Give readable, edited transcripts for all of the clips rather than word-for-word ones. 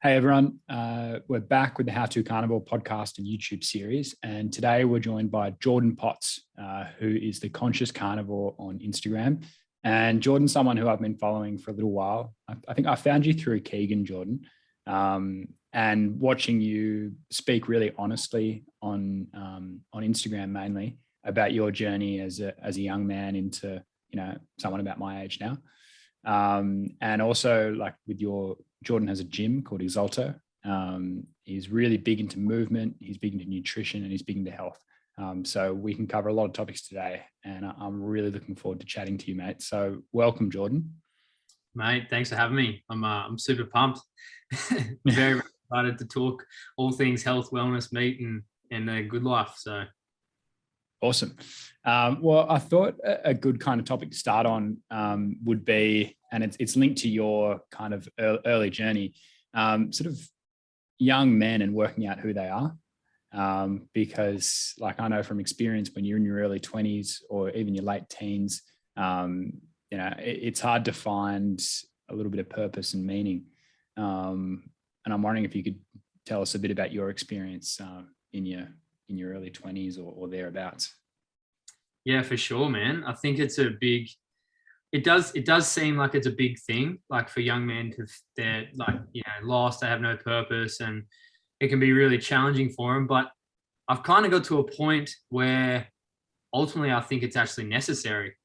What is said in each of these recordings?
Hey everyone, we're back with the How to Carnivore podcast and YouTube series, and today we're joined by Jordan Potts, who is the Conscious Carnivore on Instagram. And Jordan's someone who I've been following for a little while. I think I found you through Keegan, Jordan, and watching you speak really honestly on Instagram mainly about your journey as a young man into someone about my age now. And also like with Jordan has a gym called Exalto. He's really big into movement. He's big into nutrition and he's big into health. So we can cover a lot of topics today, and I'm really looking forward to chatting to you, mate. So welcome, Jordan. Mate, thanks for having me. I'm super pumped. Very excited to talk all things health, wellness, meat, and a good life. So awesome. Well, I thought a good kind of topic to start on would be, and it's linked to your kind of early journey, sort of young men and working out who they are. Because like I know from experience, when you're in your early 20s or even your late teens, it's hard to find a little bit of purpose and meaning. And I'm wondering if you could tell us a bit about your experience in your early 20s or thereabouts. Yeah, for sure, man. I think it does seem like it's a big thing, like for young men, because they're like, lost, they have no purpose, and it can be really challenging for them. But I've kind of got to a point where ultimately I think it's actually necessary.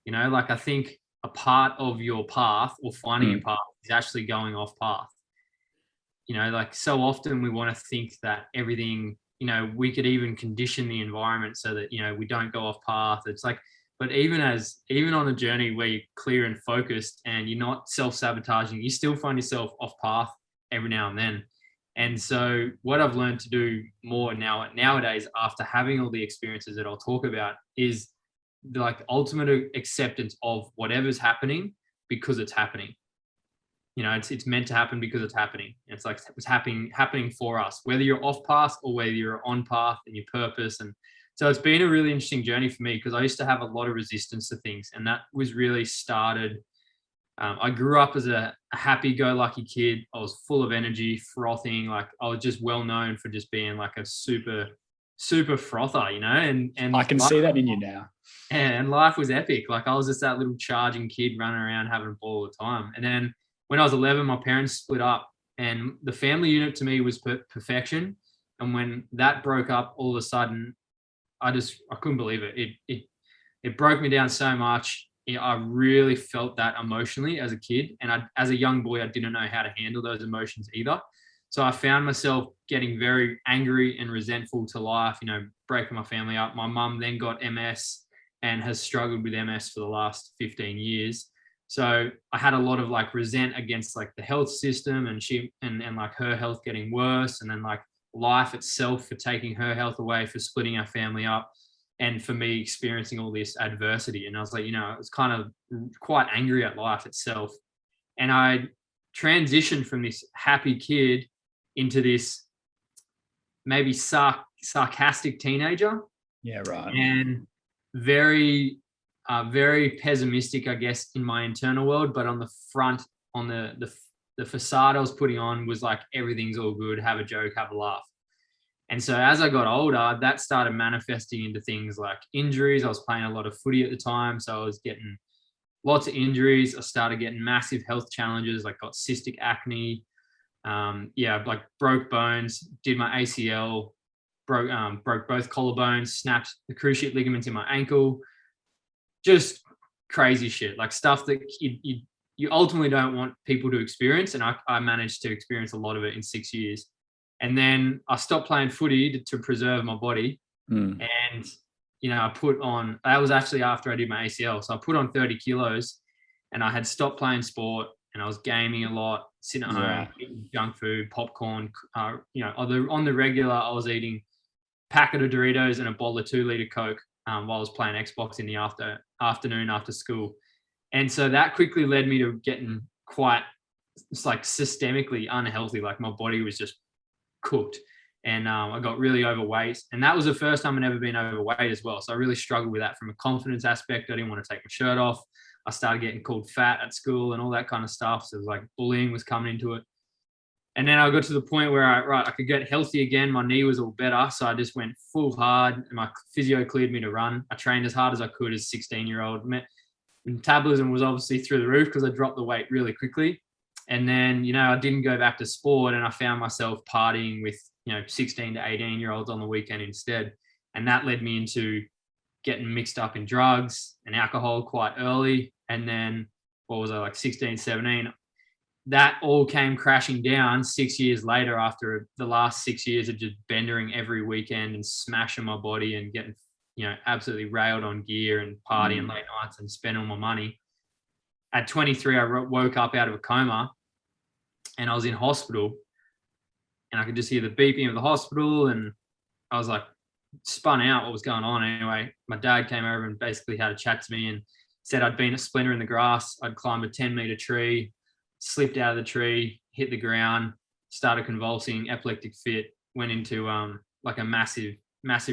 Like I think a part of your path or finding a path is actually going off path. Like so often we want to think that everything, we could even condition the environment so that, we don't go off path. It's like, but even on a journey where you're clear and focused and you're not self-sabotaging, you still find yourself off path every now and then. And so what I've learned to do more nowadays, after having all the experiences that I'll talk about, is like ultimate acceptance of whatever's happening because it's happening. It's meant to happen because it's happening. It's like it's happening for us, whether you're off path or whether you're on path and your purpose. And so it's been a really interesting journey for me because I used to have a lot of resistance to things, and that was really started. I grew up as a happy-go-lucky kid. I was full of energy, frothing. Like I was just well known for just being like a super, super frother, and I can see that in you now. And life was epic. Like I was just that little charging kid running around having a ball all the time. And then when I was 11, my parents split up, and the family unit to me was perfection. And when that broke up, all of a sudden, I couldn't believe it. It broke me down so much. I really felt that emotionally as a kid. And as a young boy, I didn't know how to handle those emotions either. So I found myself getting very angry and resentful to life, breaking my family up. My mum then got MS and has struggled with MS for the last 15 years. So I had a lot of like resent against like the health system and and like her health getting worse. And then like life itself for taking her health away, for splitting our family up, and for me experiencing all this adversity. And I was like, I was kind of quite angry at life itself. And I transitioned from this happy kid into this maybe sarcastic teenager. Yeah, right. And very, very pessimistic, I guess, in my internal world. But on the front, on the facade I was putting on was like, everything's all good, have a joke, have a laugh. And so as I got older, that started manifesting into things like injuries. I was playing a lot of footy at the time, so I was getting lots of injuries. I started getting massive health challenges, like got cystic acne. Like broke bones, did my ACL, broke both collarbones, snapped the cruciate ligaments in my ankle. Just crazy shit, like stuff that you ultimately don't want people to experience. And I managed to experience a lot of it in 6 years. And then I stopped playing footy to preserve my body. And, I put on, that was actually after I did my ACL. So I put on 30 kilos and I had stopped playing sport and I was gaming a lot, sitting at home, eating junk food, popcorn. On the regular, I was eating a packet of Doritos and a bottle of 2-liter Coke while I was playing Xbox in the afternoon after school. And so that quickly led me to getting quite, it's like systemically unhealthy. Like my body was just cooked, and I got really overweight, and that was the first time I'd ever been overweight as well. So I really struggled with that from a confidence aspect. I didn't want to take my shirt off. I started getting called fat at school and all that kind of stuff. So it was like bullying was coming into it. And then I got to the point where I could get healthy again. My knee was all better. So I just went full hard and my physio cleared me to run. I trained as hard as I could as a 16-year-old. Metabolism was obviously through the roof because I dropped the weight really quickly. And then, I didn't go back to sport and I found myself partying with, 16 to 18-year-olds on the weekend instead. And that led me into getting mixed up in drugs and alcohol quite early. And then, what was I, like 16, 17? That all came crashing down 6 years later after the last 6 years of just bendering every weekend and smashing my body and getting, absolutely railed on gear and partying late nights and spending all my money. At 23, I woke up out of a coma and I was in hospital and I could just hear the beeping of the hospital. And I was like, spun out what was going on. Anyway, my dad came over and basically had a chat to me and said I'd been a splinter in the grass. I'd climbed a 10-meter tree, slipped out of the tree, hit the ground, started convulsing, epileptic fit, went into like a massive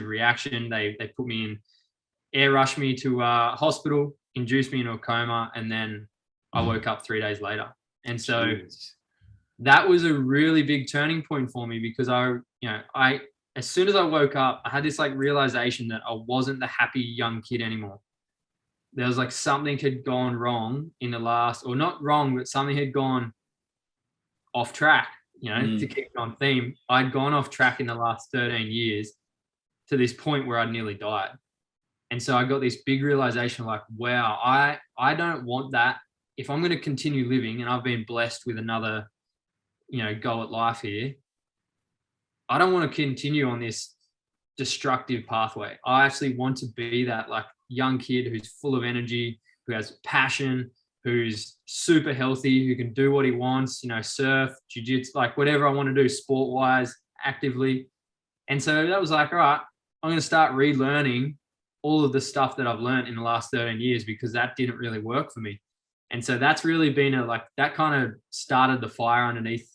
reaction. They put me in, air rushed me to hospital, induced me into a coma, and then I woke up 3 days later. And so that was a really big turning point for me because I as soon as I woke up, I had this like realization that I wasn't the happy young kid anymore. There was like something had gone wrong in the last, or not wrong, but something had gone off track, to keep it on theme. I'd gone off track in the last 13 years to this point where I'd nearly died. And so I got this big realization like, wow, I don't want that. If I'm going to continue living and I've been blessed with another, go at life here, I don't want to continue on this destructive pathway. I actually want to be that like young kid who's full of energy, who has passion, who's super healthy, who can do what he wants, surf, jiu-jitsu, like whatever I want to do sport-wise, actively. And so that was like, all right, I'm going to start relearning all of the stuff that I've learned in the last 13 years because that didn't really work for me. And so that's really been that kind of started the fire underneath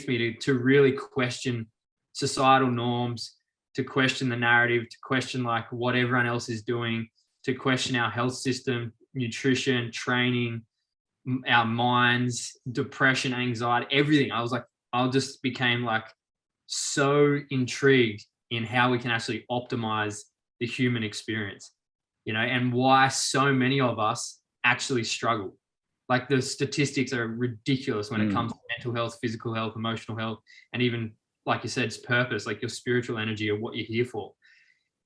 me to really question societal norms, to question the narrative, to question like what everyone else is doing, to question our health system, nutrition, training, our minds, depression, anxiety, everything. I just became like so intrigued in how we can actually optimize the human experience, and why so many of us actually struggle. Like the statistics are ridiculous when it comes to mental health, physical health, emotional health, and even, like you said, it's purpose, like your spiritual energy or what you're here for.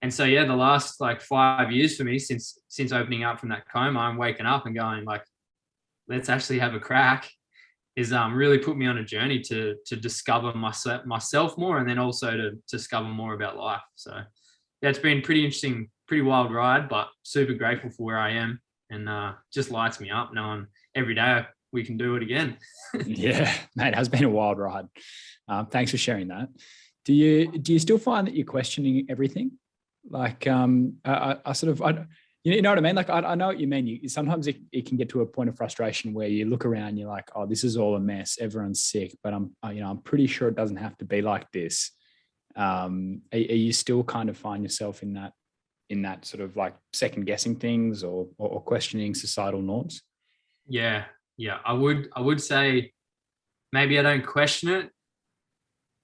And so, the last like 5 years for me since opening up from that coma, I'm waking up and going like, let's actually have a crack, is really put me on a journey to discover myself more, and then also to discover more about life. So it's been pretty interesting, pretty wild ride, but super grateful for where I am, and just lights me up knowing every day we can do it again. Yeah, mate, it has been a wild ride. Thanks for sharing that. Do you still find that you're questioning everything? Like, I you know what I mean? Like, I know what you mean. Sometimes it can get to a point of frustration where you look around, you're like, oh, this is all a mess. Everyone's sick, but I'm pretty sure it doesn't have to be like this. Are you still kind of find yourself in that sort of like second guessing things or questioning societal norms? Yeah. I would say maybe I don't question it,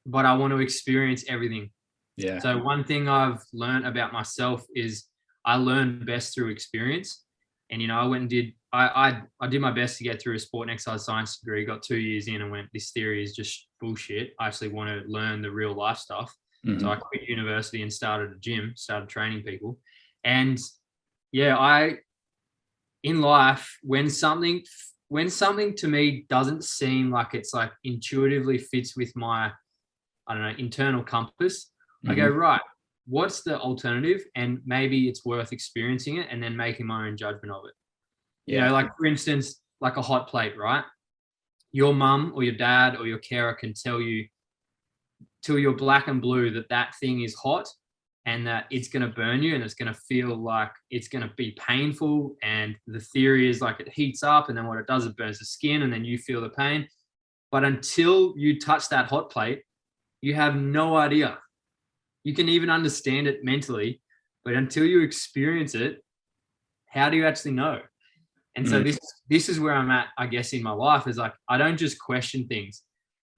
but I want to experience everything. Yeah. So one thing I've learned about myself is I learn best through experience. And, I went and did my best to get through a sport and exercise science degree, got 2 years in and went, this theory is just bullshit. I actually want to learn the real life stuff. Mm-hmm. So I quit university and started a gym, started training people. And in life, when something to me doesn't seem like it's like intuitively fits with my, internal compass, I go, right, what's the alternative? And maybe it's worth experiencing it and then making my own judgment of it. Yeah. Like for instance, like a hot plate, right? Your mum or your dad or your carer can tell you till you're black and blue that thing is hot and that it's going to burn you and it's going to feel like it's going to be painful. And the theory is like it heats up and then what it does, it burns the skin and then you feel the pain. But until you touch that hot plate, you have no idea. You can even understand it mentally, but until you experience it, how do you actually know? And so this is where I'm at, I guess, in my life is like, I don't just question things.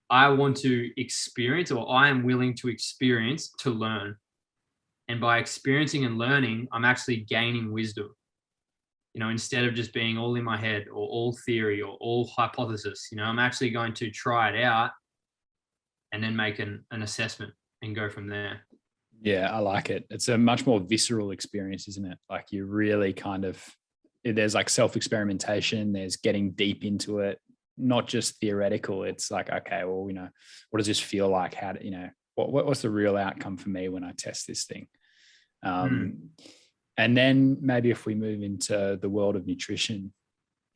I want to experience, or I am willing to experience to learn. And by experiencing and learning, I'm actually gaining wisdom, instead of just being all in my head or all theory or all hypothesis. I'm actually going to try it out and then make an assessment and go from there. Yeah, I like it. It's a much more visceral experience, isn't it? Like you really there's like self-experimentation, there's getting deep into it, not just theoretical. It's like, okay, well, what does this feel like? How do, what's the real outcome for me when I test this thing? And then maybe if we move into the world of nutrition,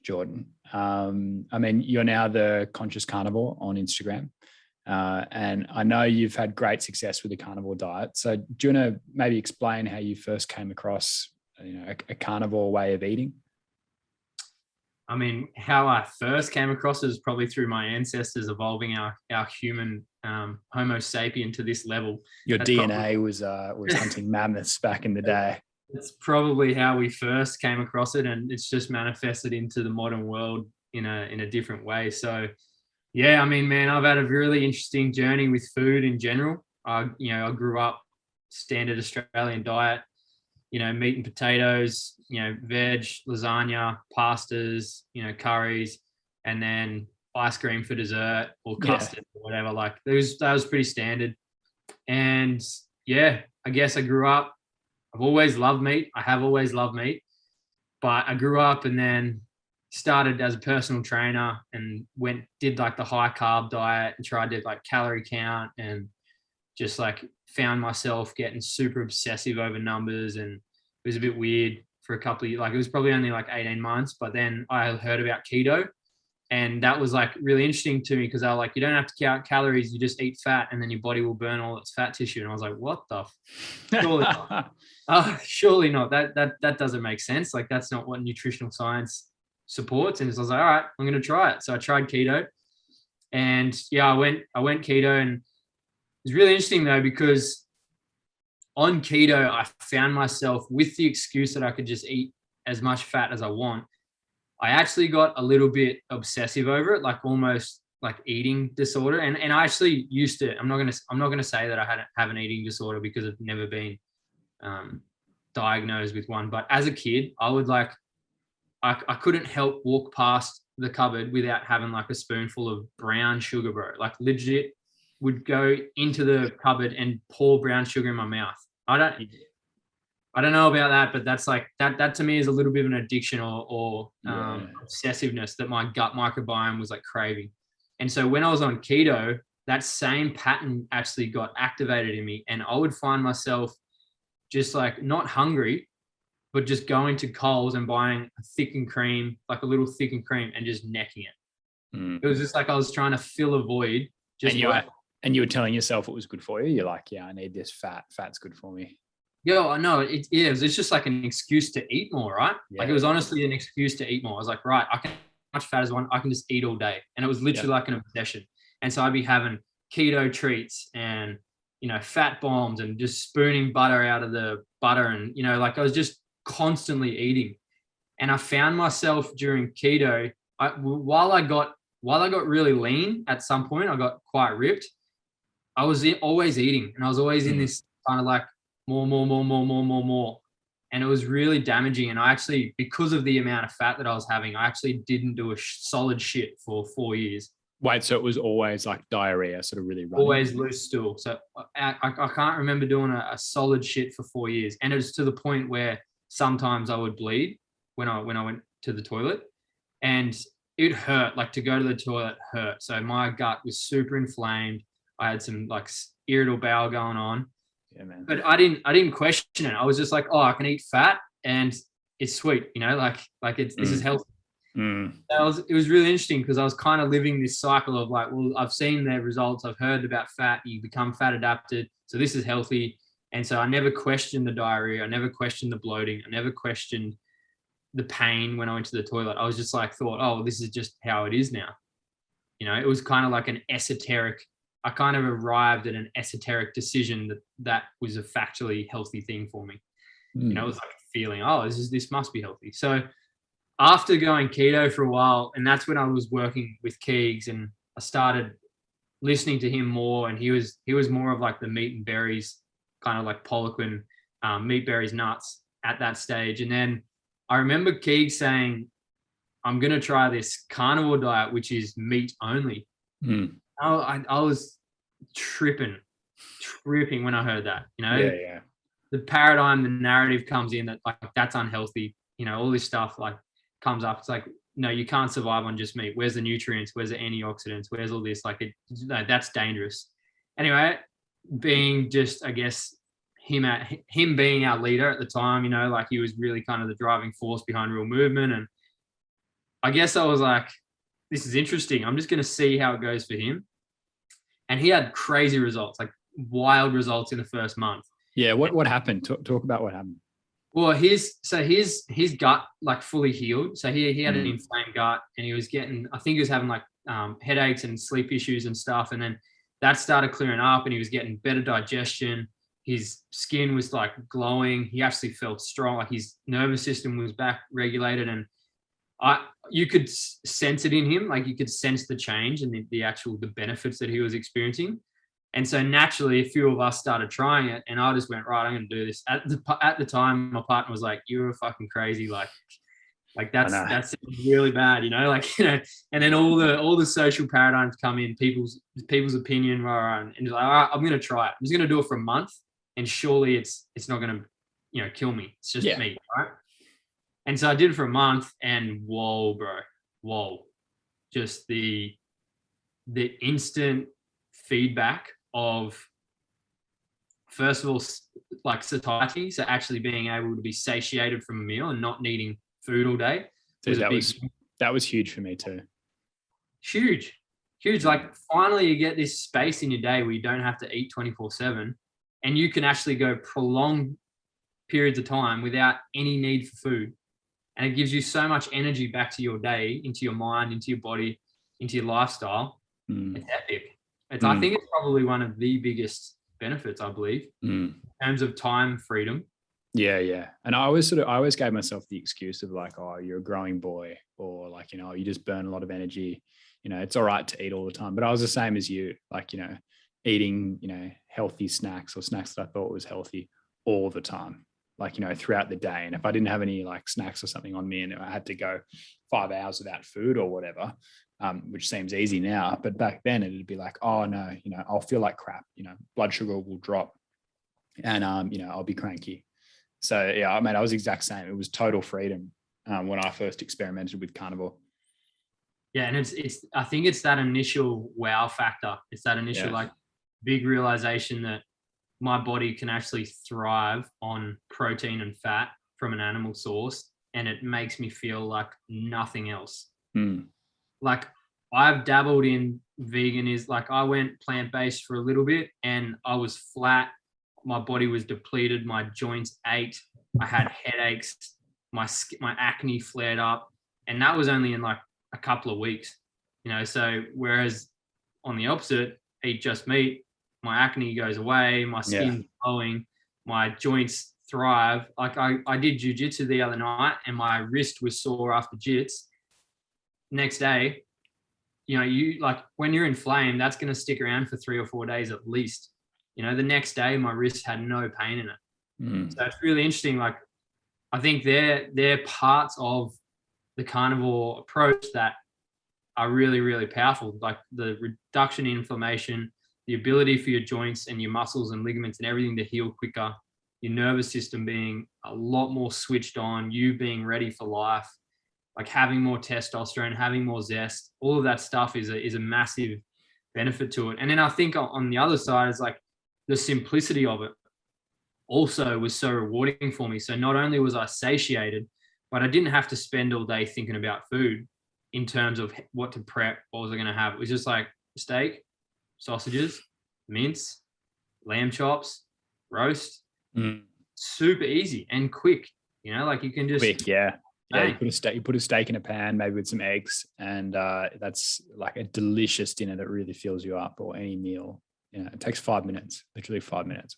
Jordan, you're now the Conscious Carnivore on Instagram. And I know you've had great success with the carnivore diet. So do you want to maybe explain how you first came across, a carnivore way of eating? How I first came across it is probably through my ancestors evolving our human Homo sapien to this level. Your DNA was hunting mammoths back in the day. It's probably how we first came across it, and it's just manifested into the modern world in a different way. So, yeah, man, I've had a really interesting journey with food in general. I grew up standard Australian diet, meat and potatoes, veg, lasagna, pastas, curries, and then ice cream for dessert or custard or whatever. Like that was pretty standard. And yeah, I guess I grew up. I've always loved meat. I have always loved meat, but I grew up and then started as a personal trainer and did like the high carb diet and tried to like calorie count and just like found myself getting super obsessive over numbers, and it was a bit weird for a couple of years. Like it was probably only like 18 months, but then I heard about keto, and that was like really interesting to me because I was like, you don't have to count calories, you just eat fat and then your body will burn all its fat tissue. And I was like, what the surely not. Surely not. That doesn't make sense. Like that's not what nutritional science supports. And so I was like, all right, I'm going to try it. So I tried keto, and yeah, I went keto, and it was really interesting though, because on keto, I found myself with the excuse that I could just eat as much fat as I want. I actually got a little bit obsessive over it, like almost like eating disorder. And I actually used to, I'm not going to say that I have an eating disorder because I've never been diagnosed with one. But as a kid, I would I couldn't help walk past the cupboard without having like a spoonful of brown sugar, bro. Like legit would go into the cupboard and pour brown sugar in my mouth. I don't know about that, but that's like that to me is a little bit of an addiction or obsessiveness that my gut microbiome was like craving. And so when I was on keto, that same pattern actually got activated in me, and I would find myself just like not hungry, but just going to Coles and buying a thickened cream, like a little thickened cream, and just necking it. It was just like I was trying to fill a void. And you were telling yourself it was good for you. You're like, yeah, I need this fat. Fat's good for me. Yeah, I know. It is. It's just like an excuse to eat more, right? Yeah. Like it was honestly an excuse to eat more. I was like, right, I can much fat as one. I can just eat all day, and it was literally like an obsession. And so I'd be having keto treats and fat bombs and just spooning butter out of the butter, and like I was just constantly eating. And I found myself during keto, while I got really lean at some point, I got quite ripped. I was always eating, and I was always in this kind of like more. And it was really damaging. And I actually, because of the amount of fat that I was having, I actually didn't do a solid shit for 4 years. Wait, so it was always like diarrhea, sort of really running? Always loose stool. So I can't remember doing a solid shit for 4 years. And it was to the point where sometimes I would bleed when I went to the toilet, and it hurt. Like to go to the toilet hurt. So my gut was super inflamed. I had some like irritable bowel going on. Yeah, man. But I didn't question it. I was just like, oh, I can eat fat and it's sweet, this is healthy. It was really interesting because I was kind of living this cycle of like, well, I've seen the results. I've heard about fat. You become fat adapted. So this is healthy. And so I never questioned the diarrhea. I never questioned the bloating. I never questioned the pain when I went to the toilet. I was just like, thought, oh, this is just how it is now. It was kind of like an esoteric, I kind of arrived at an esoteric decision that was a factually healthy thing for me. It was like a feeling, oh, this must be healthy. So after going keto for a while, and that's when I was working with Keegs, and I started listening to him more, and he was more of like the meat and berries, kind of like Poliquin, meat, berries, nuts at that stage. And then I remember Keeg saying, I'm going to try this carnivore diet, which is meat only. I was tripping when I heard that, Yeah. The paradigm, the narrative comes in that like, that's unhealthy, all this stuff like comes up. It's like, no, you can't survive on just meat. Where's the nutrients? Where's the antioxidants? Where's all this? Like, that's dangerous. Anyway, being just, I guess, him being our leader at the time, like he was really kind of the driving force behind real movement. And I guess I was like, this is interesting. I'm just going to see how it goes for him. And he had crazy results, like wild results in the first month. Yeah. What happened? Talk about what happened. Well, his gut like fully healed. So he had an inflamed gut, and he was I think he was having like headaches and sleep issues and stuff. And then that started clearing up, and he was getting better digestion. His skin was like glowing. He actually felt strong. Like his nervous system was back regulated, and you could sense it in him. Like you could sense the change and the benefits that he was experiencing. And so naturally, a few of us started trying it, and I just went, right, I'm going to do this. At the time, my partner was like, "You're fucking crazy, like that's really bad, And then all the social paradigms come in, people's opinion, and it's like, all right, I'm going to try it. I'm just going to do it for a month, and surely it's not going to kill me. It's just me, right? And so I did it for a month, and whoa, just the instant feedback of, first of all, like satiety, so actually being able to be satiated from a meal and not needing food all day. Dude, that was huge for me too. Huge. Like finally you get this space in your day where you don't have to eat 24/7, and you can actually go prolonged periods of time without any need for food. And it gives you so much energy back to your day, into your mind, into your body, into your lifestyle. It's epic. I think it's probably one of the biggest benefits, I believe, in terms of time freedom. Yeah. And I always gave myself the excuse of like, oh, you're a growing boy, or like, you just burn a lot of energy. It's all right to eat all the time. But I was the same as you, like, eating, healthy snacks or snacks that I thought was healthy all the time, like, throughout the day. And if I didn't have any like snacks or something on me and I had to go 5 hours without food or whatever, which seems easy now, but back then it'd be like, oh no, I'll feel like crap, blood sugar will drop, and I'll be cranky. So yeah, I was the exact same. It was total freedom when I first experimented with carnivore. Yeah, and I think it's that initial wow factor. It's that initial like big realization that my body can actually thrive on protein and fat from an animal source, and it makes me feel like nothing else. Like I've dabbled in veganism. Like I went plant-based for a little bit, and I was flat. My body was depleted. My joints ached. I had headaches. My acne flared up, and that was only in like a couple of weeks. So whereas on the opposite, eat just meat, my acne goes away, my skin's glowing, my joints thrive. Like I did jiu-jitsu the other night, and my wrist was sore after jits. Next day, you like when you're inflamed, that's going to stick around for 3 or 4 days at least. The next day my wrist had no pain in it. So it's really interesting. Like I think they're parts of the carnivore approach that are really, really powerful. Like the reduction in inflammation, the ability for your joints and your muscles and ligaments and everything to heal quicker, your nervous system being a lot more switched on, you being ready for life, like having more testosterone, having more zest, all of that stuff is a massive benefit to it. And then I think on the other side is like the simplicity of it also was so rewarding for me. So not only was I satiated, but I didn't have to spend all day thinking about food in terms of what to prep, what was I going to have. It was just like steak, sausages, mince, lamb chops, roast. Super easy and quick. Like you can just quick, yeah. You put a steak in a pan, maybe with some eggs, and that's like a delicious dinner that really fills you up, or any meal. It takes 5 minutes, literally 5 minutes.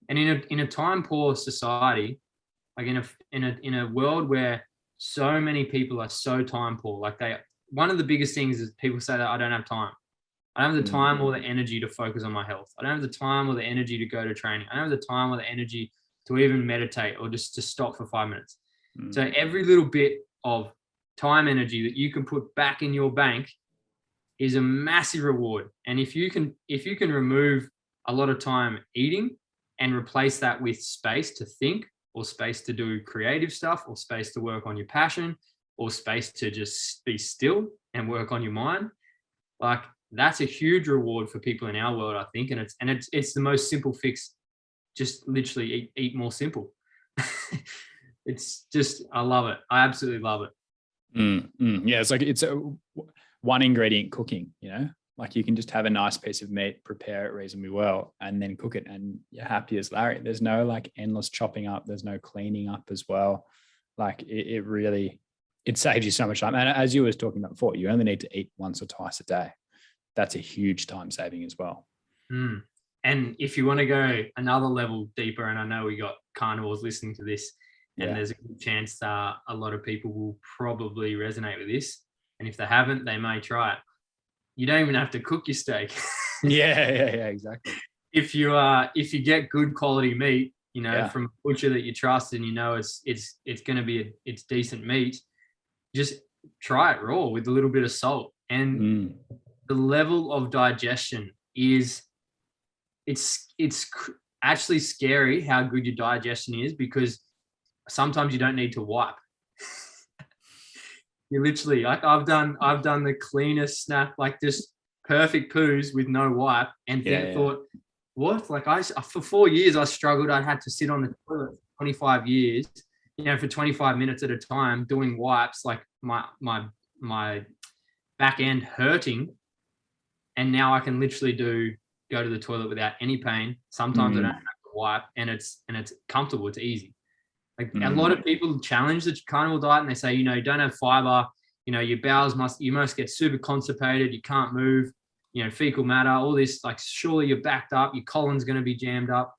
And in a time poor society, like in a world where so many people are so time poor, like one of the biggest things is people say that I don't have time. I don't have the time or the energy to focus on my health. I don't have the time or the energy to go to training. I don't have the time or the energy to even meditate or just to stop for 5 minutes. So every little bit of time, energy that you can put back in your bank is a massive reward. And if you can remove a lot of time eating and replace that with space to think, or space to do creative stuff, or space to work on your passion, or space to just be still and work on your mind, like that's a huge reward for people in our world, I think. And it's the most simple fix. Just literally eat more simple. It's just, I love it. I absolutely love it. Yeah, it's a one ingredient cooking, like you can just have a nice piece of meat, prepare it reasonably well, and then cook it, and you're happy as Larry. There's no like endless chopping up. There's no cleaning up as well. Like it really saves you so much time. And as you were talking about before, you only need to eat once or twice a day. That's a huge time saving as well. And if you want to go another level deeper, and I know we got carnivores listening to this, and there's a good chance that a lot of people will probably resonate with this. And if they haven't, they may try it. You don't even have to cook your steak. Yeah, exactly. If you get good quality meat, from a butcher that you trust, and it's going to be it's decent meat, just try it raw with a little bit of salt. And the level of digestion is, it's actually scary how good your digestion is, because sometimes you don't need to wipe. You literally, like I've done the cleanest snap, like just perfect poos with no wipe, and thought, what? Like for 4 years I struggled. I had to sit on the toilet for 25 years, for 25 minutes at a time doing wipes, like my back end hurting. And now I can literally go to the toilet without any pain. Sometimes I don't have to wipe, and it's comfortable. It's easy. Like a lot of people challenge the carnivore diet, and they say, you don't have fiber, your bowels you must get super constipated, you can't move, fecal matter, all this, like surely you're backed up, your colon's going to be jammed up.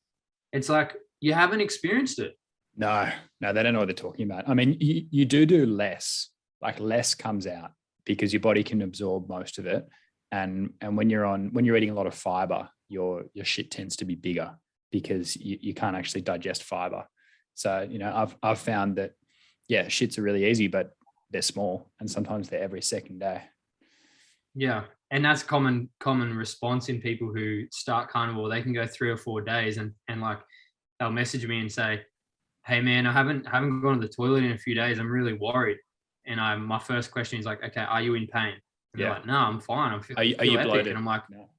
It's like, you haven't experienced it. No, they don't know what they're talking about. I mean, you do less, like less comes out because your body can absorb most of it. And when you're eating a lot of fiber, your shit tends to be bigger because you can't actually digest fiber. So, I've found that, shits are really easy, but they're small, and sometimes they're every second day. Yeah. And that's common response in people who start carnivore. They can go 3 or 4 days and like they'll message me and say, hey man, I haven't gone to the toilet in a few days. I'm really worried. And my first question is like, okay, are you in pain? And they're like, no, I'm fine. Are you bloated? And I'm like, no.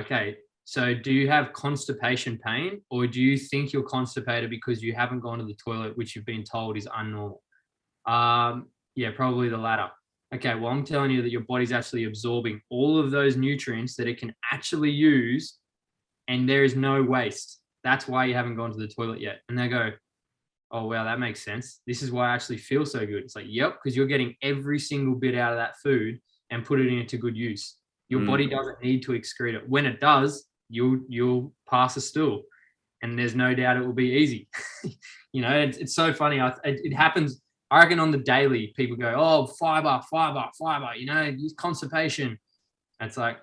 Okay. So do you have constipation pain, or do you think you're constipated because you haven't gone to the toilet, which you've been told is unnormal? Probably the latter. Okay, well, I'm telling you that your body's actually absorbing all of those nutrients that it can actually use, and there is no waste. That's why you haven't gone to the toilet yet. And they go, oh, wow, that makes sense. This is why I actually feel so good. It's like, yep, because you're getting every single bit out of that food and put it into good use. Your body doesn't need to excrete it. When it does, you'll pass a stool, and there's no doubt it will be easy. It's so funny. It happens, I reckon, on the daily. People go, oh, fiber, constipation. It's like,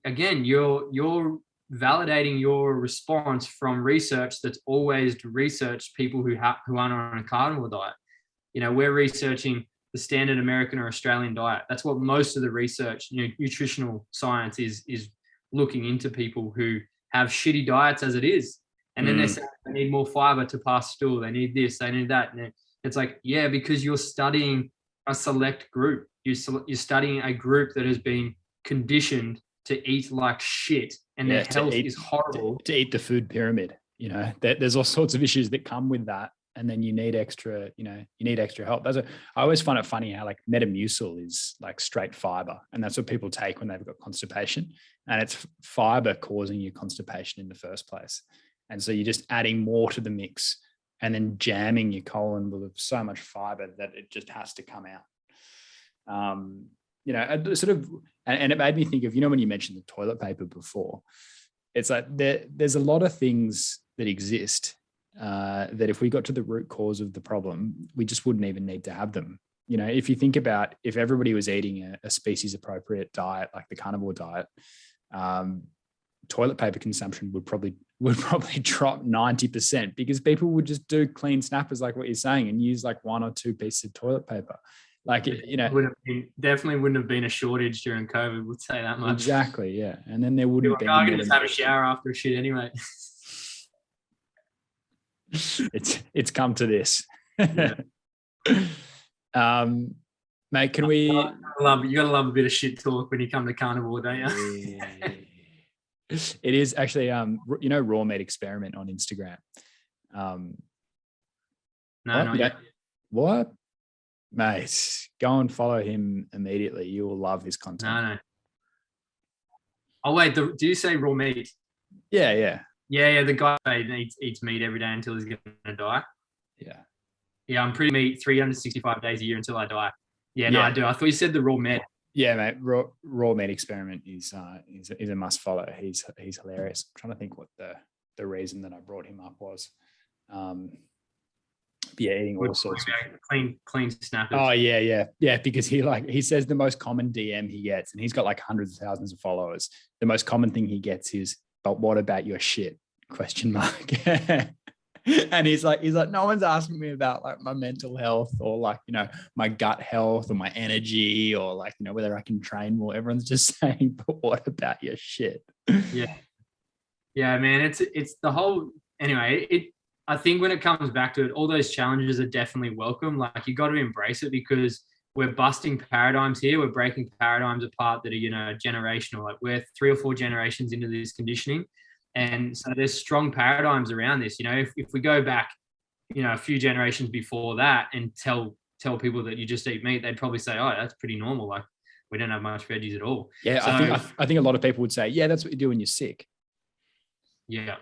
again, you're validating your response from research that's always researched people who aren't on a carnivore diet. We're researching the standard American or Australian diet. That's what most of the research, nutritional science is looking into people who have shitty diets as it is. And then they say they need more fiber to pass stool. They need this, they need that. And it's like, because you're studying a select group. You're studying a group that has been conditioned to eat like shit, and their health is horrible. To eat the food pyramid, there's all sorts of issues that come with that. And then you need extra help. I always find it funny how like Metamucil is like straight fiber, and that's what people take when they've got constipation, and it's fiber causing you constipation in the first place. And so you're just adding more to the mix, and then jamming your colon with so much fiber that it just has to come out. And it made me think of, when you mentioned the toilet paper before, it's like there's a lot of things that exist that if we got to the root cause of the problem, we just wouldn't even need to have them. if you think about if everybody was eating a species appropriate diet, like the carnivore diet, toilet paper consumption would probably drop 90% because people would just do clean snappers like what you're saying and use like 1 or 2 pieces of toilet paper. Like, definitely wouldn't have been a shortage during COVID, would say that much. Exactly, yeah. And then there wouldn't be. I can just have a shower after a shit anyway. It's come to this. Yeah. Mate, can we? You gotta love a bit of shit talk when you come to carnivore, don't you? It is actually, raw meat experiment on Instagram. Not yet. What? Mate, go and follow him immediately. You will love his content. No. Oh wait, do you say raw meat? Yeah. Yeah. The guy eats meat every day until he's gonna die. Yeah. I'm pretty meat 365 days a year until I die. Yeah, no, I do. I thought you said the raw meat. Yeah, mate. Raw meat experiment is a must follow. He's hilarious. I'm trying to think what the reason that I brought him up was. Eating all sorts of clean snappers. Oh yeah. Because he says the most common DM he gets, and he's got like hundreds of thousands of followers. The most common thing he gets is, "But what about your shit?" ? And he's like, no one's asking me about like my mental health or like, my gut health or my energy or like, whether I can train more. Everyone's just saying, "But what about your shit?" Yeah, man. It's the whole, anyway, I think when it comes back to it, all those challenges are definitely welcome. Like, you got to embrace it because we're busting paradigms here. We're breaking paradigms apart that are, generational. Like, we're 3 or 4 generations into this conditioning. And so there's strong paradigms around this. If we go back, a few generations before that and tell people that you just eat meat, they'd probably say, "Oh, that's pretty normal. Like, we don't have much veggies at all." Yeah, so, I think a lot of people would say, "Yeah, that's what you do when you're sick." Yeah.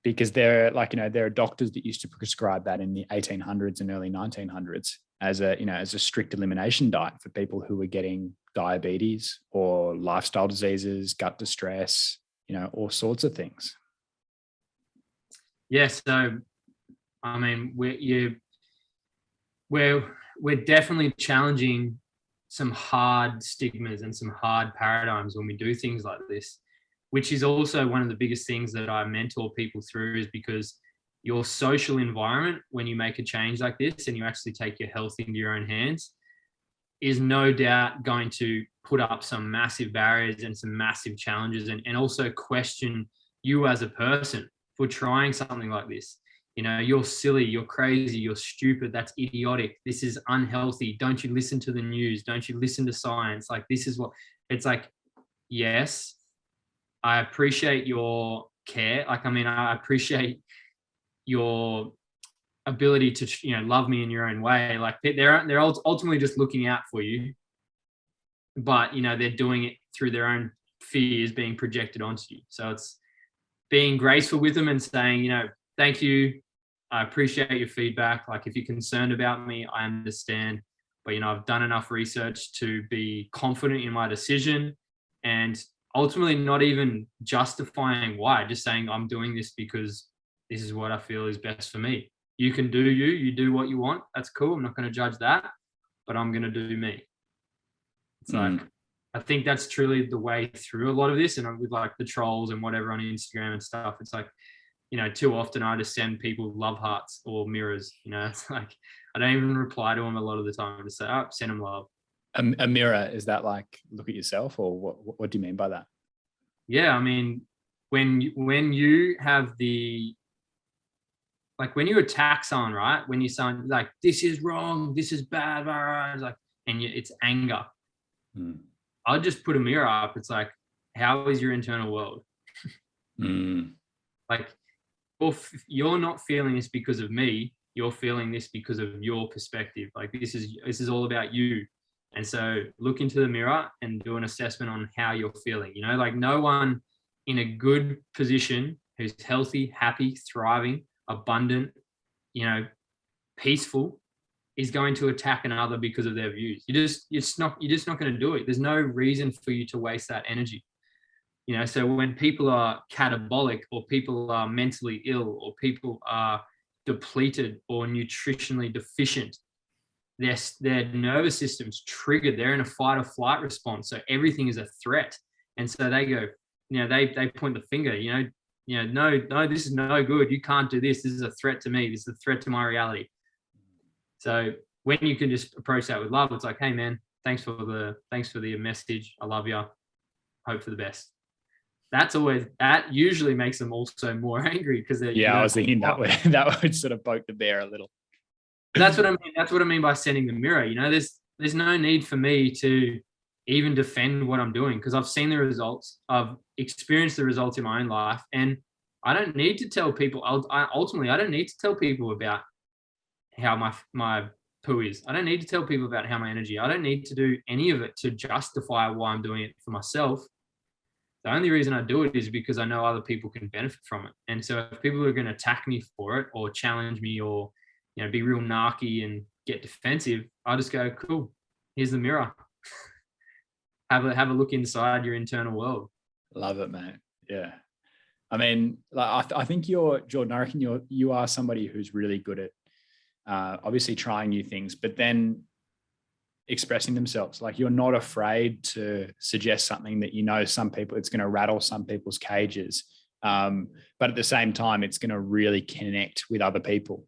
Because there are doctors that used to prescribe that in the 1800s and early 1900s as a strict elimination diet for people who were getting diabetes or lifestyle diseases, gut distress, all sorts of things. Yeah. So, I mean, we're definitely challenging some hard stigmas and some hard paradigms when we do things like this, which is also one of the biggest things that I mentor people through, is because your social environment, when you make a change like this and you actually take your health into your own hands, is no doubt going to put up some massive barriers and some massive challenges, and also question you as a person for trying something like this. You're silly, you're crazy, you're stupid, that's idiotic, this is unhealthy, don't you listen to the news, don't you listen to science, like, this is what it's like. Yes, I appreciate your care. Like, I appreciate your ability to, love me in your own way. Like, they're ultimately just looking out for you, but, they're doing it through their own fears being projected onto you. So it's being graceful with them and saying, "Thank you. I appreciate your feedback. Like, if you're concerned about me, I understand, but, I've done enough research to be confident in my decision," and ultimately not even justifying why, just saying, "I'm doing this because this is what I feel is best for me. You can do you do what you want. That's cool. I'm not going to judge that, but I'm going to do me." It's like, I think that's truly the way through a lot of this. And with like the trolls and whatever on Instagram and stuff, it's like, too often I just send people love hearts or mirrors. It's like, I don't even reply to them a lot of the time. I just say, "Oh, send them love." A mirror, is that like look at yourself, or what do you mean by that? Yeah, I mean, when you have when you attack someone, right? When you sound like, "This is wrong, this is bad," like, and it's anger. I'll just put a mirror up. It's like, how is your internal world? Like, if you're not feeling this because of me, you're feeling this because of your perspective. Like, this is all about you. And so look into the mirror and do an assessment on how you're feeling. Like, no one in a good position who's healthy, happy, thriving, abundant, peaceful, is going to attack another because of their views. You're just not going to do it. There's no reason for you to waste that energy. So when people are catabolic, or people are mentally ill, or people are depleted or nutritionally deficient, their nervous system's triggered. They're in a fight or flight response. So everything is a threat. And so they go, they point the finger, no, this is no good. You can't do this. This is a threat to me. This is a threat to my reality. So when you can just approach that with love, it's like, hey man, thanks for the message. I love you. Hope for the best. That usually makes them also more angry because they're, I was thinking that would sort of poke the bear a little. That's what I mean. That's what I mean by sending the mirror. There's no need for me to even defend what I'm doing because I've seen the results. I've experienced the results in my own life, and I don't need to tell people. Ultimately, I don't need to tell people about how my poo is. I don't need to tell people about how my energy. I don't need to do any of it to justify why I'm doing it for myself. The only reason I do it is because I know other people can benefit from it. And so if people are going to attack me for it or challenge me or, be real narky and get defensive, I just go, cool, here's the mirror. have a look inside your internal world. Love it, mate. Yeah. I mean, I think Jordan, I reckon you are somebody who's really good at obviously trying new things, but then expressing themselves. Like you're not afraid to suggest something that some people, it's going to rattle some people's cages, but at the same time it's going to really connect with other people.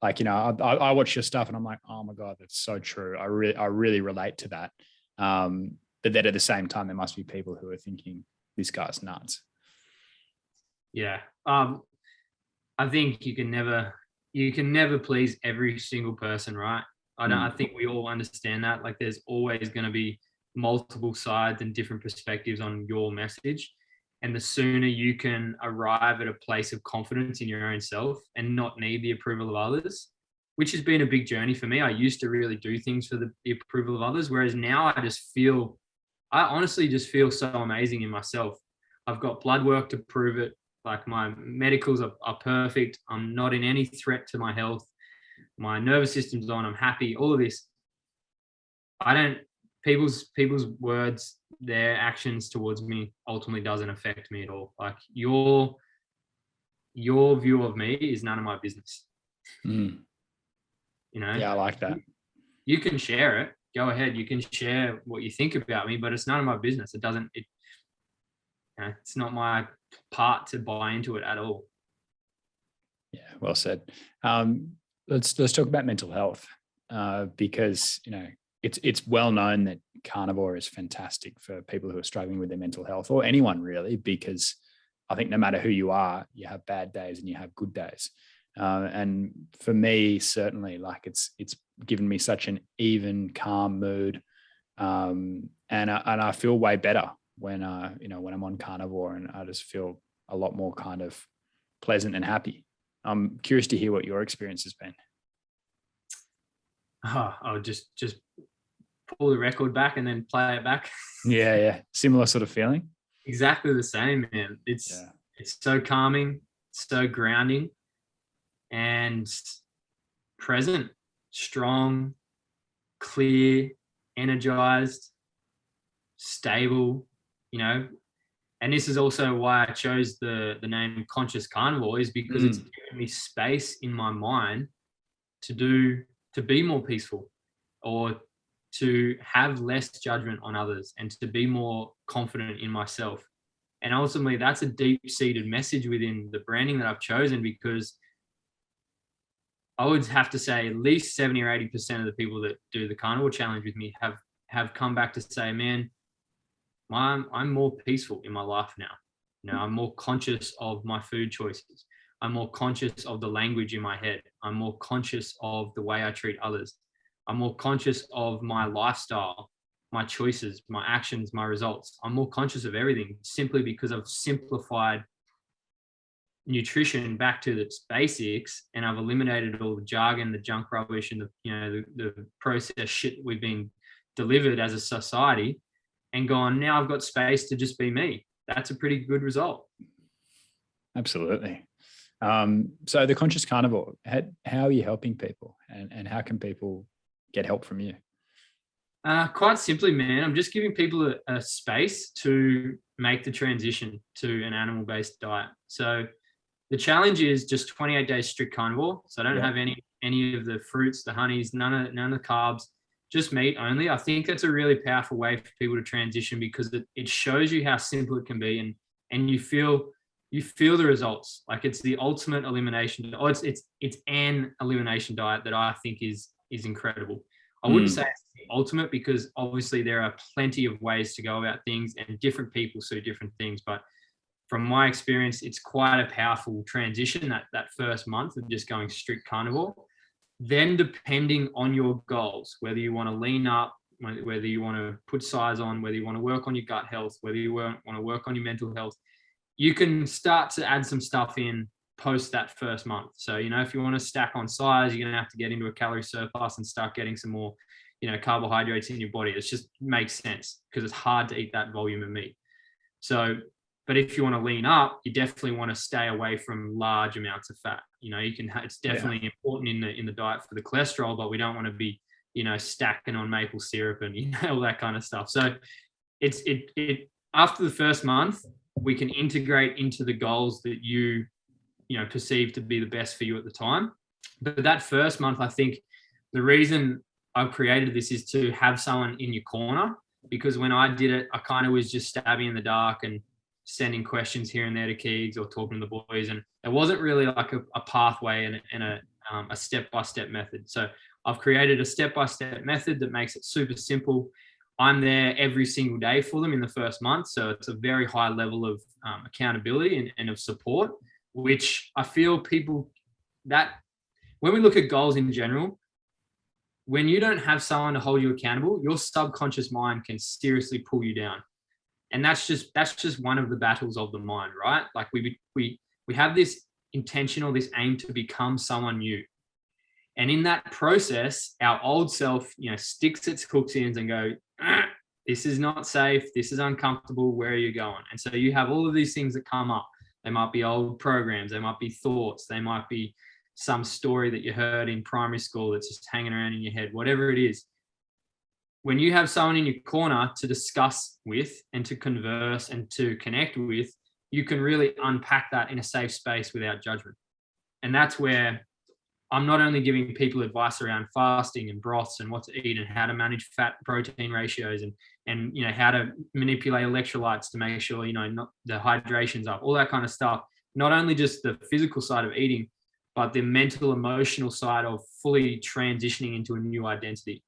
Like I watch your stuff and I'm like, oh my god, that's so true. I really relate to that. But then at the same time there must be people who are thinking this guy's nuts. Yeah. I think you can never please every single person, right? I think we all understand that. Like there's always going to be multiple sides and different perspectives on your message. And the sooner you can arrive at a place of confidence in your own self and not need the approval of others, which has been a big journey for me. I used to really do things for the approval of others, whereas now I honestly just feel so amazing in myself. I've got blood work to prove it. Like my medicals are perfect. I'm not in any threat to my health. My nervous system's on, I'm happy, all of this. People's words, their actions towards me ultimately doesn't affect me at all. Like your view of me is none of my business. Yeah, I like that. You can share it. Go ahead. You can share what you think about me, but it's none of my business. It's not my part to buy into it at all. Yeah, well said. Let's talk about mental health because it's well known that carnivore is fantastic for people who are struggling with their mental health, or anyone really, because I think no matter who you are, you have bad days and you have good days. And for me, certainly, like it's given me such an even, calm mood, and I feel way better when I'm on carnivore, and I just feel a lot more kind of pleasant and happy. I'm curious to hear what your experience has been. I'll just pull the record back and then play it back. Yeah. Similar sort of feeling. Exactly the same, man. It's so calming, so grounding, and present, strong, clear, energized, stable, And this is also why I chose the name Conscious Carnivore, is because it's given me space in my mind to be more peaceful, or to have less judgment on others, and to be more confident in myself. And ultimately, that's a deep-seated message within the branding that I've chosen, because I would have to say at least 70 or 80% of the people that do the carnivore challenge with me have come back to say, man, I'm more peaceful in my life now. I'm more conscious of my food choices. I'm more conscious of the language in my head. I'm more conscious of the way I treat others. I'm more conscious of my lifestyle, my choices, my actions, my results. I'm more conscious of everything, simply because I've simplified nutrition back to its basics, and I've eliminated all the jargon, the junk rubbish, and the processed shit we've been delivered as a society, and gone, now I've got space to just be me. That's a pretty good result. Absolutely. So the Conscious Carnivore, how are you helping people, and how can people get help from you? Quite simply, man, I'm just giving people a space to make the transition to an animal-based diet. So the challenge is just 28 days strict carnivore. So I don't have any any of the fruits, the honeys, none of the carbs, just meat only. I think that's a really powerful way for people to transition, because it shows you how simple it can be, and you feel the results. Like it's the ultimate elimination. Oh, it's an elimination diet that I think is incredible. I wouldn't say it's the ultimate, because obviously there are plenty of ways to go about things and different people suit different things. But from my experience, it's quite a powerful transition, that first month of just going strict carnivore. Then depending on your goals, whether you want to lean up, whether you want to put size on, whether you want to work on your gut health, whether you want to work on your mental health, you can start to add some stuff in post that first month. So, if you want to stack on size, you're going to have to get into a calorie surplus and start getting some more, carbohydrates in your body. It just makes sense, because it's hard to eat that volume of meat. So, but if you want to lean up, you definitely want to stay away from large amounts of fat. It's definitely important in the diet for the cholesterol, but we don't want to be, stacking on maple syrup and all that kind of stuff. So it after the first month, we can integrate into the goals that you perceive to be the best for you at the time. But that first month, I think the reason I've created this is to have someone in your corner, because when I did it, I kind of was just stabbing in the dark and sending questions here and there to Keegs or talking to the boys, and it wasn't really like a pathway and a step-by-step method. So I've created a step-by-step method that makes it super simple. I'm there every single day for them in the first month, so it's a very high level of accountability and of support, which I feel people, that when we look at goals in general, when you don't have someone to hold you accountable, your subconscious mind can seriously pull you down. And that's just one of the battles of the mind, right? Like we have this intention or this aim to become someone new. And in that process, our old self, sticks its hooks in and go, this is not safe. This is uncomfortable. Where are you going? And so you have all of these things that come up. They might be old programs. They might be thoughts. They might be some story that you heard in primary school that's just hanging around in your head, whatever it is. When you have someone in your corner to discuss with and to converse and to connect with, you can really unpack that in a safe space without judgment. And that's where I'm not only giving people advice around fasting and broths and what to eat and how to manage fat protein ratios and how to manipulate electrolytes to make sure, not the hydration's up, all that kind of stuff. Not only just the physical side of eating, but the mental, emotional side of fully transitioning into a new identity.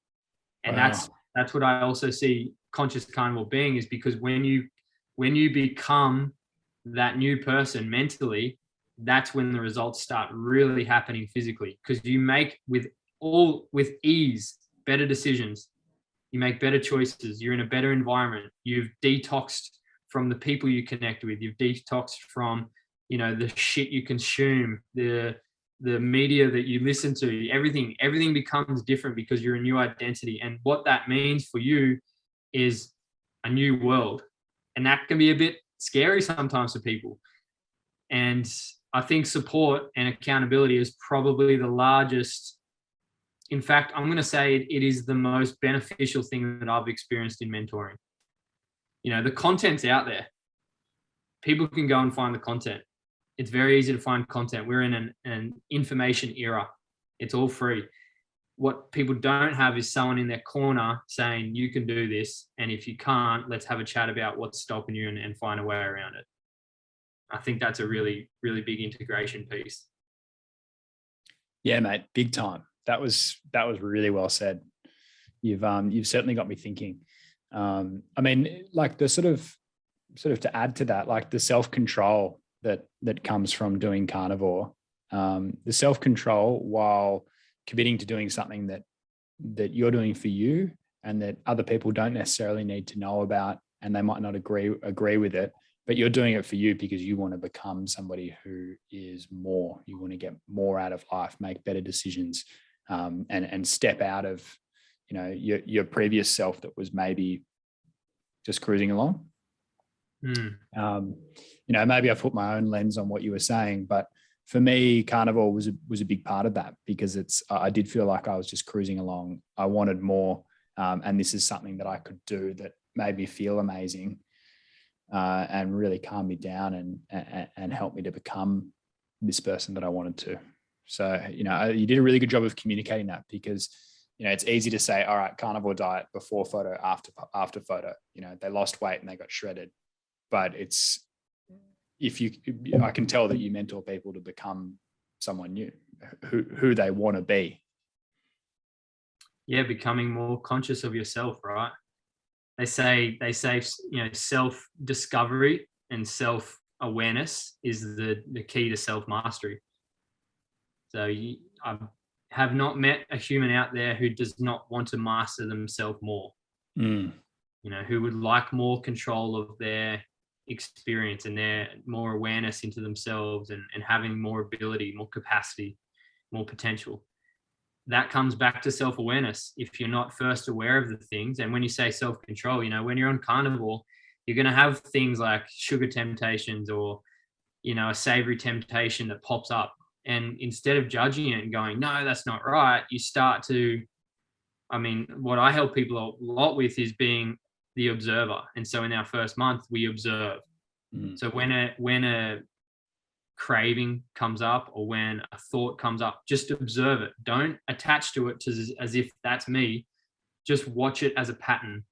And Wow. That's what I also see Conscious Carnivore being, is because when you become that new person mentally, that's when the results start really happening physically, because you make with ease better decisions. You make better choices. You're in a better environment. You've detoxed from the people you connect with. You've detoxed from, the shit you consume, the media that you listen to, everything becomes different because you're a new identity. And what that means for you is a new world. And that can be a bit scary sometimes for people. And I think support and accountability is probably the largest. In fact, I'm going to say it is the most beneficial thing that I've experienced in mentoring. The content's out there. People can go and find the content. It's very easy to find content. We're in an information era. It's all free. What people don't have is someone in their corner saying, you can do this. And if you can't, let's have a chat about what's stopping you and find a way around it. I think that's a really, really big integration piece. Yeah, mate, big time. That was really well said. You've certainly got me thinking. I mean, like the sort of to add to that, like the self-control that comes from doing carnivore, the self-control while committing to doing something that you're doing for you and that other people don't necessarily need to know about, and they might not agree with it, but you're doing it for you because you want to become somebody who is more. You want to get more out of life, make better decisions, and step out of, your previous self that was maybe just cruising along. Maybe I put my own lens on what you were saying, but for me, carnivore was a big part of that, because I did feel like I was just cruising along. I wanted more, and this is something that I could do that made me feel amazing, and really calm me down and help me to become this person that I wanted to. So, you did a really good job of communicating that, because, it's easy to say, all right, carnivore diet, before photo, after photo, they lost weight and they got shredded. But I can tell that you mentor people to become someone new, who they want to be. Yeah, becoming more conscious of yourself, right? They say, self-discovery and self-awareness is the key to self-mastery. So I have not met a human out there who does not want to master themselves more. Who would like more control of their experience and their more awareness into themselves, and having more ability, more capacity, more potential. That comes back to self-awareness. If you're not first aware of the things, and when you say self-control, when you're on carnivore, you're going to have things like sugar temptations, or, a savory temptation that pops up. And instead of judging it and going, no, that's not right, you start to, what I help people a lot with is being the observer. And so in our first month, we observe. So when a craving comes up, or when a thought comes up, just observe it. Don't attach to it as if that's me. Just watch it as a pattern.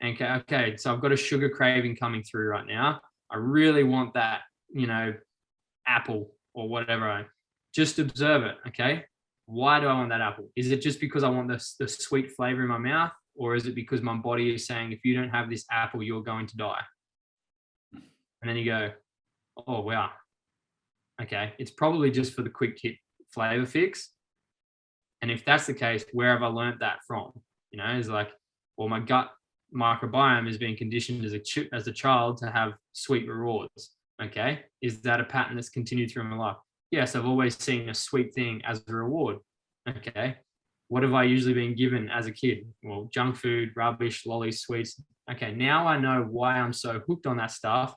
And okay, so I've got a sugar craving coming through right now. I really want that, apple or whatever. Just observe it. Okay, why do I want that apple? Is it just because I want the sweet flavor in my mouth, or is it because my body is saying, if you don't have this apple, you're going to die? And then you go, oh wow, okay, it's probably just for the quick hit flavor fix. And if that's the case, where have I learned that from? It's like, well, my gut microbiome is being conditioned as a child to have sweet rewards. Okay, is that a pattern that's continued through my life? Yes, I've always seen a sweet thing as a reward. Okay, what have I usually been given as a kid? Well, junk food, rubbish, lollies, sweets. Okay, now I know why I'm so hooked on that stuff,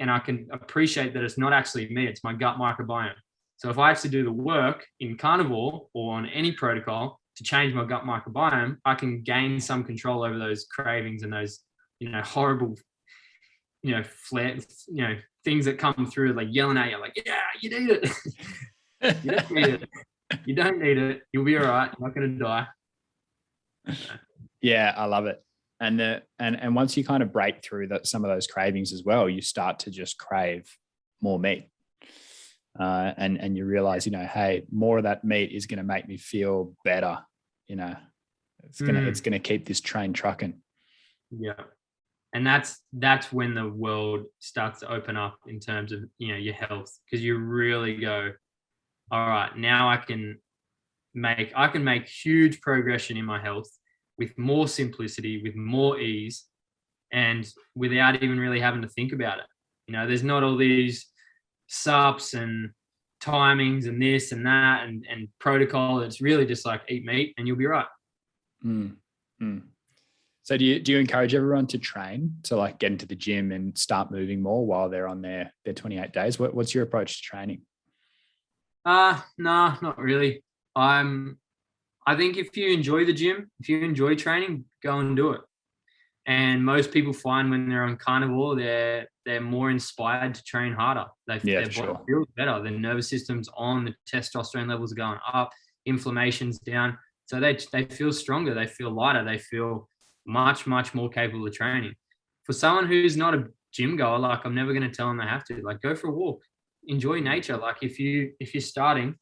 and I can appreciate that it's not actually me, it's my gut microbiome. So if I actually do the work in carnivore or on any protocol to change my gut microbiome, I can gain some control over those cravings and those, horrible, things that come through, like yelling at you, like, yeah, you need it. You don't need it. You don't need it. You'll be all right. You're not going to die. Yeah, I love it. And once you kind of break through some of those cravings as well, you start to just crave more meat. And you realize, hey, more of that meat is going to make me feel better. It's going to keep this train trucking. Yeah. And that's when the world starts to open up in terms of, your health, because you really go, all right, now I can make huge progression in my health with more simplicity, with more ease, and without even really having to think about it. There's not all these SUPs and timings and this and that and protocol. It's really just like, eat meat and you'll be right. So do you encourage everyone to train, to like get into the gym and start moving more while they're on their 28 days? What's your approach to training? No, not really. I think if you enjoy the gym, if you enjoy training, go and do it. And most people find when they're on carnivore, they're more inspired to train harder. Their body feels better. Their nervous system's on, the testosterone levels are going up, inflammation's down. So they feel stronger, they feel lighter, they feel much, much more capable of training. For someone who's not a gym goer, like, I'm never going to tell them they have to. Like, go for a walk, enjoy nature. Like, if you're starting,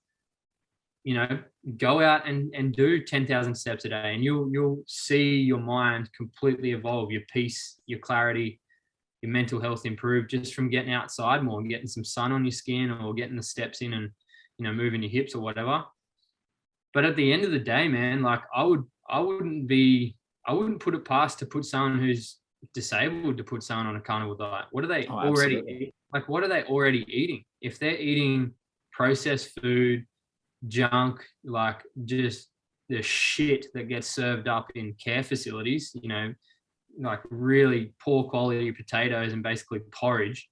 go out and do 10,000 steps a day, and you'll see your mind completely evolve, your peace, your clarity, your mental health improve just from getting outside more and getting some sun on your skin, or getting the steps in and, moving your hips or whatever. But at the end of the day, man, like, I wouldn't put it past to put someone who's disabled to put someone on a carnivore diet. What are they already eating? Like, what are they already eating? If they're eating processed food, junk, like just the shit that gets served up in care facilities, like really poor quality potatoes and basically porridge,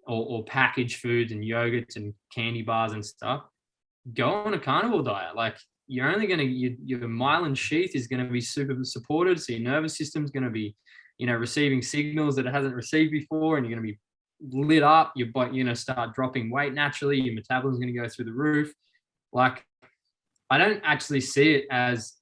or packaged foods and yogurts and candy bars and stuff, go on a carnivore diet. Like, you're only going to, your myelin sheath is going to be super supported. So your nervous system's going to be, receiving signals that it hasn't received before. And you're going to be lit up, your body, you know, start dropping weight naturally, your metabolism is going to go through the roof. Like, I don't actually see it as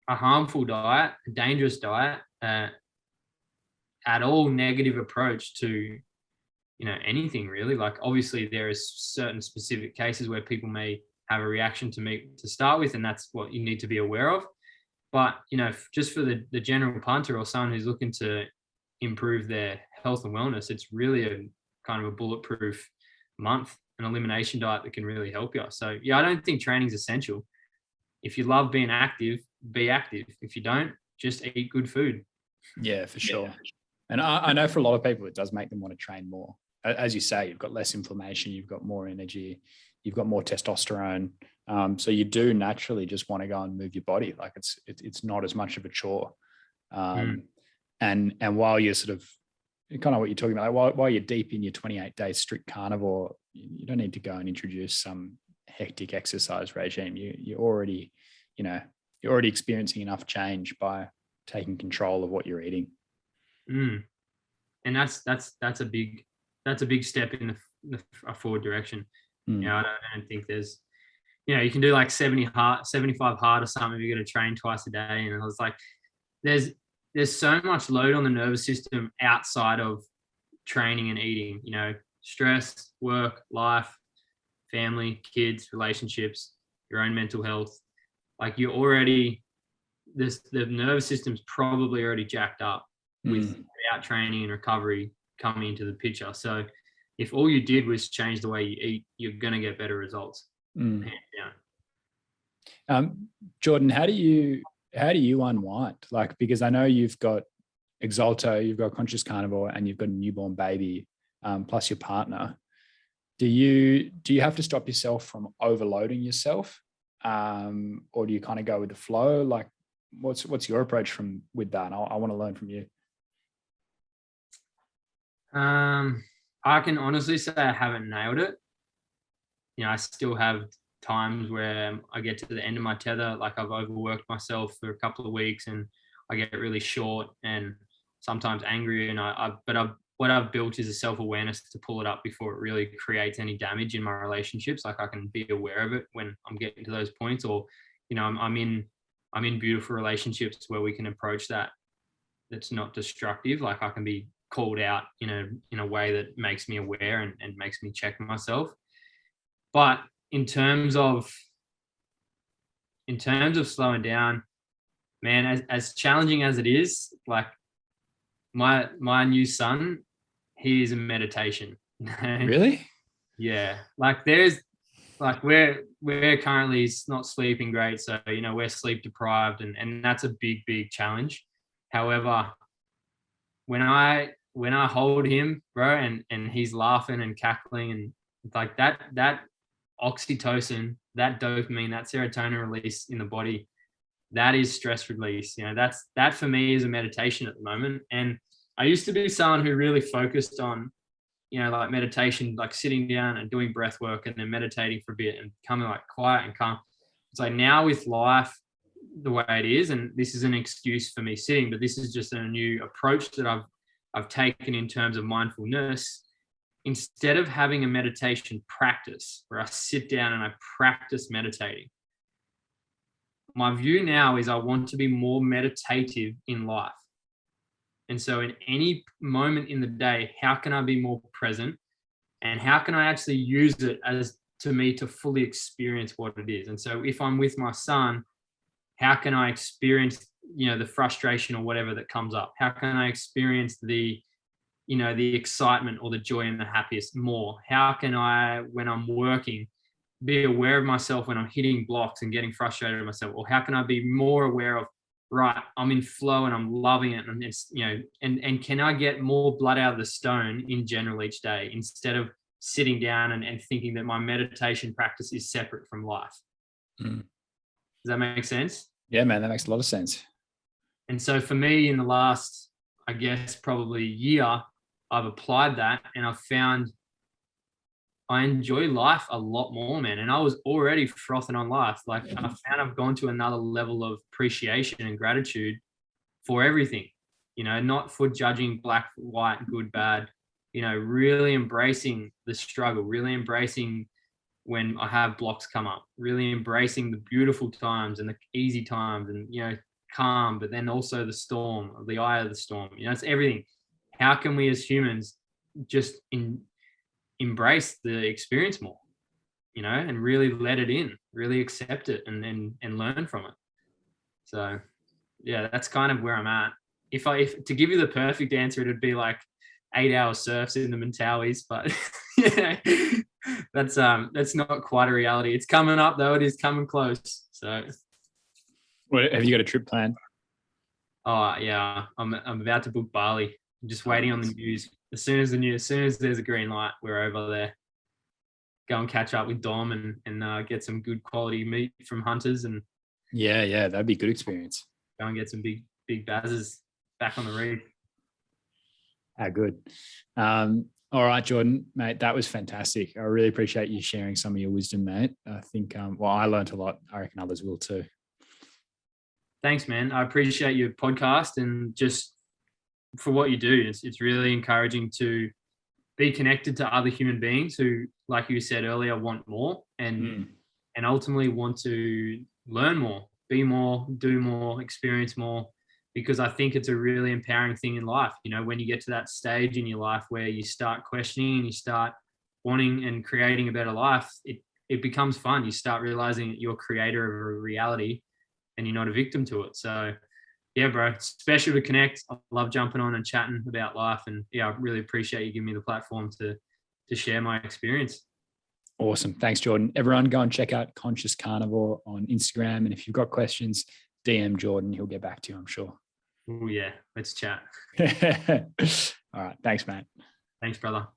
a harmful diet, a dangerous diet, at all negative approach to, you know, anything really. Like, obviously there is certain specific cases where people may have a reaction to meat to start with, and that's what you need to be aware of. But, you know, just for the general punter or someone who's looking to improve their health and wellness, it's really a kind of a bulletproof month, an elimination diet that can really help you. So yeah, I don't think training is essential. If you love being active, be active. If you don't, just eat good food. Yeah, for sure. And I know for a lot of people, it does make them want to train more. As you say, you've got less inflammation, you've got more energy, you've got more testosterone. So you do naturally just want to go and move your body. Like it's not as much of a chore. And while you're sort of kind of what you're talking about, like while you're deep in your 28-day strict carnivore, you don't need to go and introduce some hectic exercise regime. You're already experiencing enough change by taking control of what you're eating. And that's a big step in a forward direction. You know, I don't think there's, you know, you can do like 75 hard or something if you're going to train twice a day. And I was like, there's so much load on the nervous system outside of training and eating, you know, stress, work, life, family, kids, relationships, your own mental health. Like the nervous system's probably already jacked up without training and recovery coming into the picture. So if all you did was change the way you eat, you're going to get better results. Hands down. Jordan, how do you unwind? Like, because I know you've got Exalto, you've got Conscious Carnivore, and you've got a newborn baby, plus your partner. Do you have to stop yourself from overloading yourself, or do you kind of go with the flow? Like, what's your approach with that? I want to learn from you. I can honestly say I haven't nailed it. You know, I still have times where I get to the end of my tether, like I've overworked myself for a couple of weeks and I get really short and sometimes angry. And what I've built is a self-awareness to pull it up before it really creates any damage in my relationships. Like I can be aware of it when I'm getting to those points, or, you know, I'm in beautiful relationships where we can approach that's not destructive. Like I can be called out in a way that makes me aware and makes me check myself. But in terms of slowing down, man, as challenging as it is, like my new son, he is a meditation. Really? Yeah. Like there's like we're currently not sleeping great, so you know we're sleep deprived, and that's a big challenge. However, when I hold him, bro, and he's laughing and cackling and like that oxytocin, that dopamine, that serotonin release in the body, that is stress release. You know, that for me is a meditation at the moment. And I used to be someone who really focused on, you know, like meditation, like sitting down and doing breath work and then meditating for a bit and becoming like quiet and calm. It's like now with life the way it is, and this is an excuse for me sitting, but this is just a new approach that I've taken in terms of mindfulness. Instead of having a meditation practice where I sit down and I practice meditating, my view now is I want to be more meditative in life. And so in any moment in the day, how can I be more present? And how can I actually use it to fully experience what it is? And so if I'm with my son, how can I experience, you know, the frustration or whatever that comes up? How can I experience the excitement or the joy and the happiest more? How can I, when I'm working, be aware of myself when I'm hitting blocks and getting frustrated with myself? Or how can I be more aware of, right, I'm in flow and I'm loving it, and it's, you know, and can I get more blood out of the stone in general each day instead of sitting down and thinking that my meditation practice is separate from life? Does that make sense? Yeah, man, that makes a lot of sense. And so for me, in the last, I guess, probably year, I've applied that and I've found I enjoy life a lot more, man. And I was already frothing on life. Like I found I've gone to another level of appreciation and gratitude for everything, you know, not for judging black, white, good, bad, you know, really embracing the struggle, really embracing when I have blocks come up, really embracing the beautiful times and the easy times and, you know, calm, but then also the storm, the eye of the storm, you know, it's everything. How can we as humans just embrace the experience more, you know, and really let it in, really accept it and learn from it. So yeah, that's kind of where I'm at. If to give you the perfect answer, it'd be like 8-hour surfs in the Mentawais, but yeah, that's not quite a reality. It's coming up though. It is coming close. So, Well, have you got a trip planned? oh yeah, I'm about to book Bali. I'm just waiting on the news. As soon as there's a green light, we're over there. Go and catch up with Dom and get some good quality meat from hunters and Yeah, that'd be a good experience. go and get some big bazzes back on the reef. How good. All right, Jordan, mate, that was fantastic. I really appreciate you sharing some of your wisdom, mate. I think, well, I learned a lot. I reckon others will too. Thanks, man. I appreciate your podcast and just for what you do. It's really encouraging to be connected to other human beings who, like you said earlier, want more and ultimately want to learn more, be more, do more, experience more, because I think it's a really empowering thing in life. You know, when you get to that stage in your life where you start questioning and you start wanting and creating a better life, it becomes fun. You start realizing that you're creator of a reality and you're not a victim to it. So yeah, bro, it's special to connect. I love jumping on and chatting about life. And yeah, I really appreciate you giving me the platform to share my experience. Awesome. Thanks, Jordan. Everyone go and check out Conscious Carnivore on Instagram. And if you've got questions, DM Jordan. He'll get back to you, I'm sure. Oh yeah, let's chat. All right. Thanks, mate. Thanks, brother.